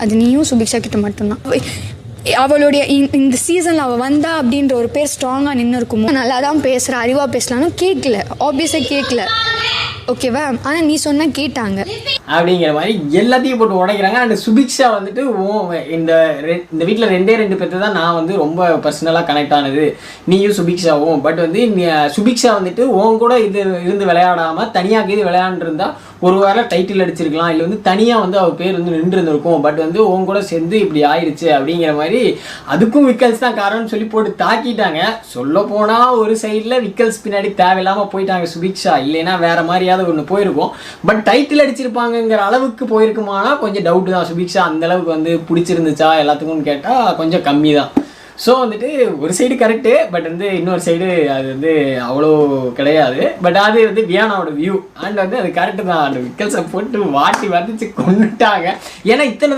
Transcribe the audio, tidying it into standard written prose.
அது நீயும் சுபிக்ஷா கிட்ட மட்டும்தான். அவளுடைய இந்த சீசனில் அவள் வந்தா அப்படின்ற ஒரு பேர் ஸ்ட்ராங்காக நின்று இருக்குமோ. நல்லா தான் பேசுகிற, அறிவாக பேசலான்னு கேட்கல, ஆப்வியஸாக கேட்கல, ஓகேவா? ஆனால் நீ சொன்னால் கேட்டாங்க அப்படிங்கிற மாதிரி எல்லாத்தையும் போட்டு உடைக்கிறாங்க. அண்ட் சுபிக்ஷா வந்துட்டு இந்த வீட்டில் 2 பேர்த்து தான் நான் வந்து ரொம்ப பர்சனலாக கனெக்ட் ஆனது, நீயும் சுபிக்ஷாவும். பட் வந்து சுபிக்ஷா வந்துட்டு உன் கூட இது இருந்து விளையாடாமல் தனியாக இது விளையாண்டுருந்தா ஒரு வாரம் டைட்டில் அடிச்சிருக்கலாம், இல்லை வந்து தனியாக வந்து அவர் பேர் வந்து நின்று இருந்திருக்கும். பட் வந்து உன் கூட சேர்ந்து இப்படி ஆயிடுச்சு அப்படிங்கிற மாதிரி அதுக்கும் விக்கல்ஸ் தான் காரணம்னு சொல்லி போட்டு தாக்கிட்டாங்க. சொல்ல போனால் ஒரு சைடில் விக்கல்ஸ் பின்னாடி தேவையில்லாமல் போயிட்டாங்க சுபிக்ஷா, இல்லைன்னா வேற மாதிரியாவது ஒன்று போயிருக்கும். பட் டைட்டில் அடிச்சிருப்பாங்கங்கிற அளவுக்கு போயிருக்குமானா கொஞ்சம் டவுட் தான். சுபிக்ஷா அந்த அளவுக்கு வந்து பிடிச்சிருந்துச்சா எல்லாத்துக்கும் கேட்டால் கொஞ்சம் கம்மி தான். ஸோ வந்துட்டு ஒரு சைடு கரெக்டு, பட் வந்து இன்னொரு சைடு அது வந்து அவ்வளோ கிடையாது. பட் அது வந்து வியானாவோட வியூ. அண்ட் வந்து அது கரெக்டு தான். அந்த விக்கல்ஸை போட்டு வாட்டி வதச்சு கொண்டுட்டாங்க. ஏன்னா இத்தனை